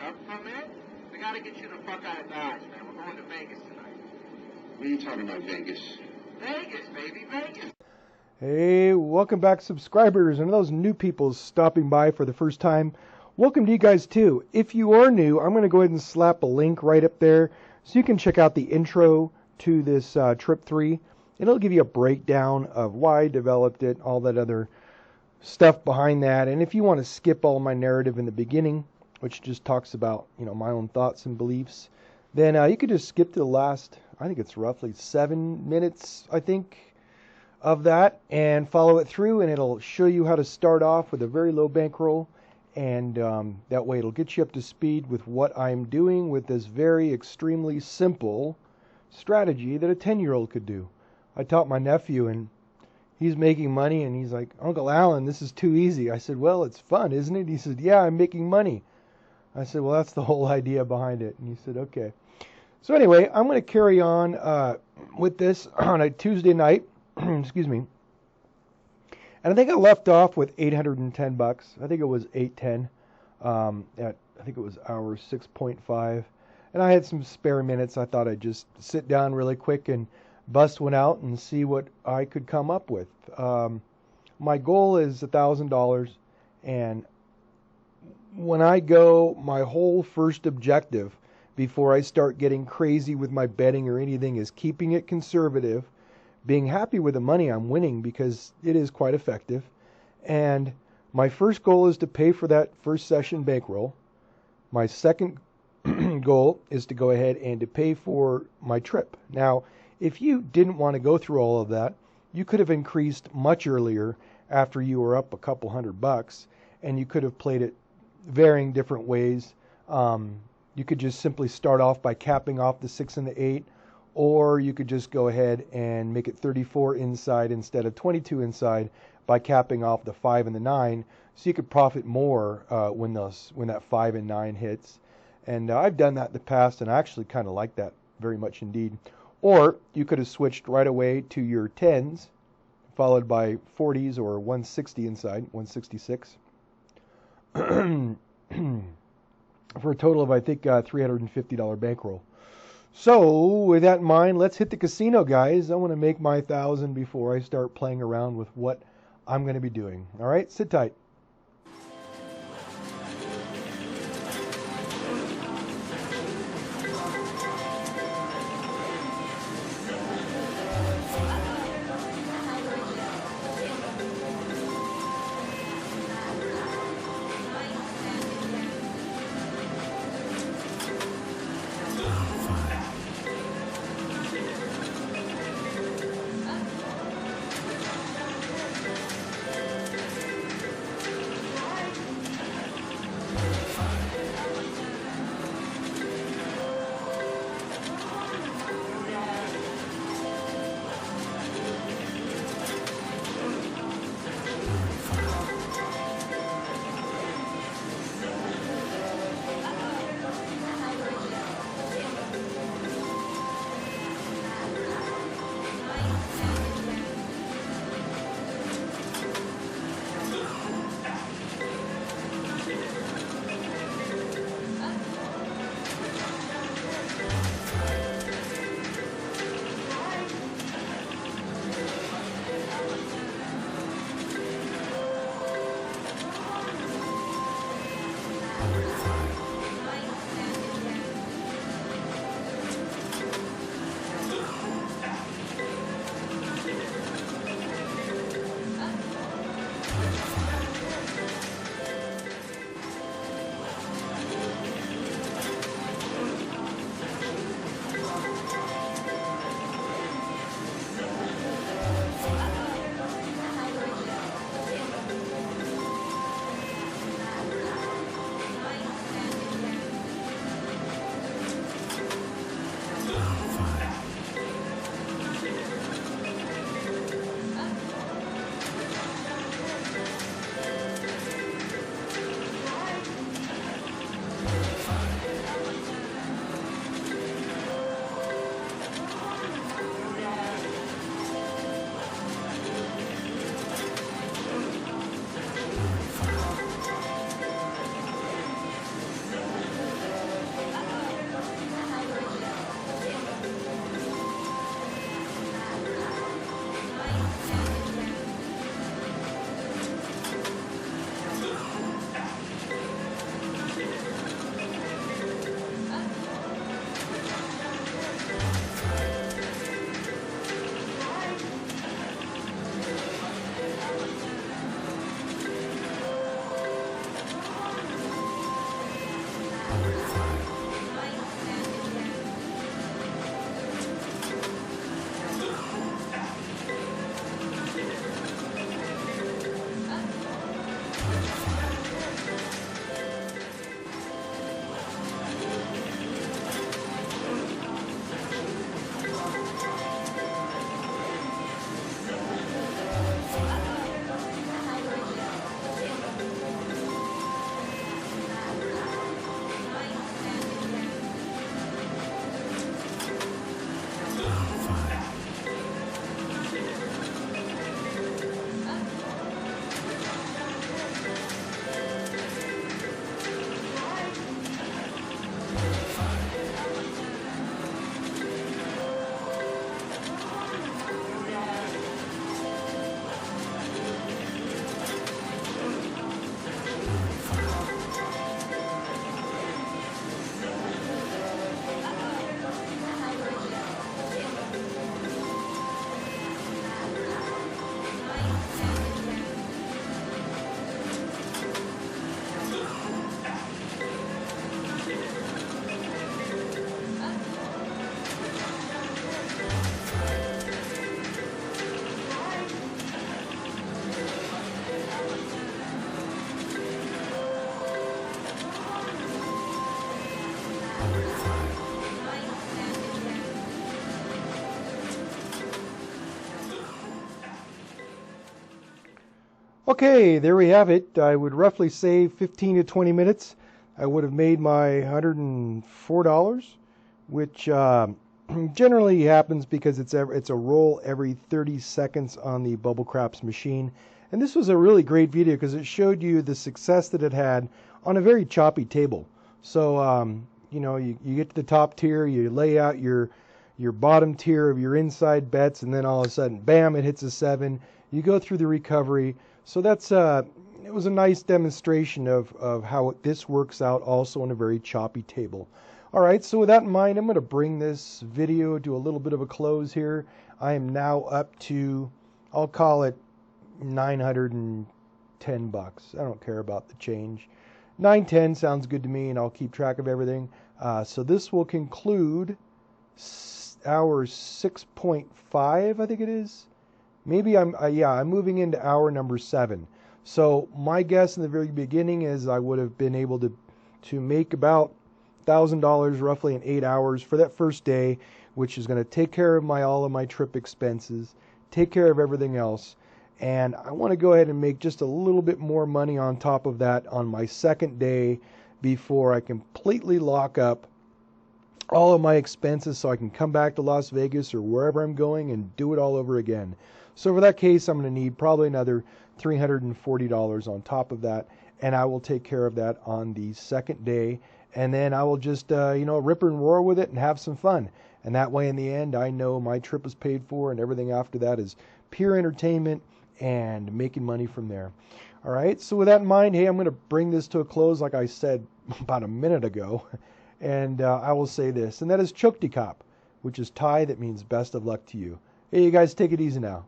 up from it. We gotta get you the fuck out of Dodge, man. We're going to Vegas tonight. What are you talking about, Vegas? Vegas, baby, Vegas. Hey, welcome back, subscribers, and those new people stopping by for the first time. Welcome to you guys too. If you are new, I'm going to go ahead and slap a link right up there so you can check out the intro to this Trip 3. It'll give you a breakdown of why I developed it, all that other stuff behind that. And if you want to skip all my narrative in the beginning, which just talks about, my own thoughts and beliefs, then you could just skip to the last, I think it's roughly 7 minutes, of that, and follow it through, and it'll show you how to start off with a very low bankroll, and that way it'll get you up to speed with what I'm doing with this very extremely simple strategy that a 10-year-old could do. I taught my nephew, and he's making money, and he's like, Uncle Alan, this is too easy. I said, well, it's fun, isn't it? He said, yeah, I'm making money. I said, well, that's the whole idea behind it. And he said, okay. So anyway, I'm going to carry on with this on a Tuesday night. Excuse me. And I think I left off with $810. I think it was $810 at, I think it was hour 6.5. And I had some spare minutes. I thought I'd just sit down really quick and bust one out and see what I could come up with. My goal is $1,000, and when I go, my whole first objective before I start getting crazy with my betting or anything is keeping it conservative, being happy with the money I'm winning because it is quite effective. And my first goal is to pay for that first session bankroll. My second goal is to go ahead and to pay for my trip. Now, if you didn't want to go through all of that, you could have increased much earlier after you were up a couple $100, and you could have played it varying different ways. You could just simply start off by capping off the 6 and the 8, or you could just go ahead and make it 34 inside instead of 22 inside by capping off the 5 and the 9, so you could profit more when that 5 and 9 hits. And I've done that in the past, and I actually kind of like that very much indeed. Or you could have switched right away to your 10s, followed by 40s or 160 inside, 166. For a total of, I think, $350 bankroll. So, with that in mind, let's hit the casino, guys. I want to make my 1,000 before I start playing around with what I'm going to be doing. All right, sit tight. Okay, there we have it. I would roughly say 15 to 20 minutes. I would have made my $104, which generally happens because it's a roll every 30 seconds on the Bubble Craps machine. And this was a really great video because it showed you the success that it had on a very choppy table. So, you know, you get to the top tier, you lay out your bottom tier of your inside bets, and then all of a sudden, bam, it hits a 7. You go through the recovery. So that's it was a nice demonstration of how this works out also on a very choppy table. All right, so with that in mind, I'm going to bring this video to a little bit of a close here. I am now up to, I'll call it $910. I don't care about the change. 910 sounds good to me, and I'll keep track of everything. So this will conclude hour 6.5, I think it is. Maybe I'm moving into hour number 7. So my guess in the very beginning is I would have been able to make about $1,000 roughly in 8 hours for that first day, which is going to take care of all of my trip expenses, take care of everything else. And I want to go ahead and make just a little bit more money on top of that on my second day before I completely lock up all of my expenses so I can come back to Las Vegas or wherever I'm going and do it all over again. So for that case, I'm going to need probably another $340 on top of that, and I will take care of that on the second day. And then I will just, rip and roar with it and have some fun. And that way, in the end, I know my trip is paid for, and everything after that is pure entertainment and making money from there. All right, so with that in mind, hey, I'm going to bring this to a close, like I said about a minute ago. And I will say this, and that is choppy, which is Thai. That means best of luck to you. Hey, you guys, take it easy now.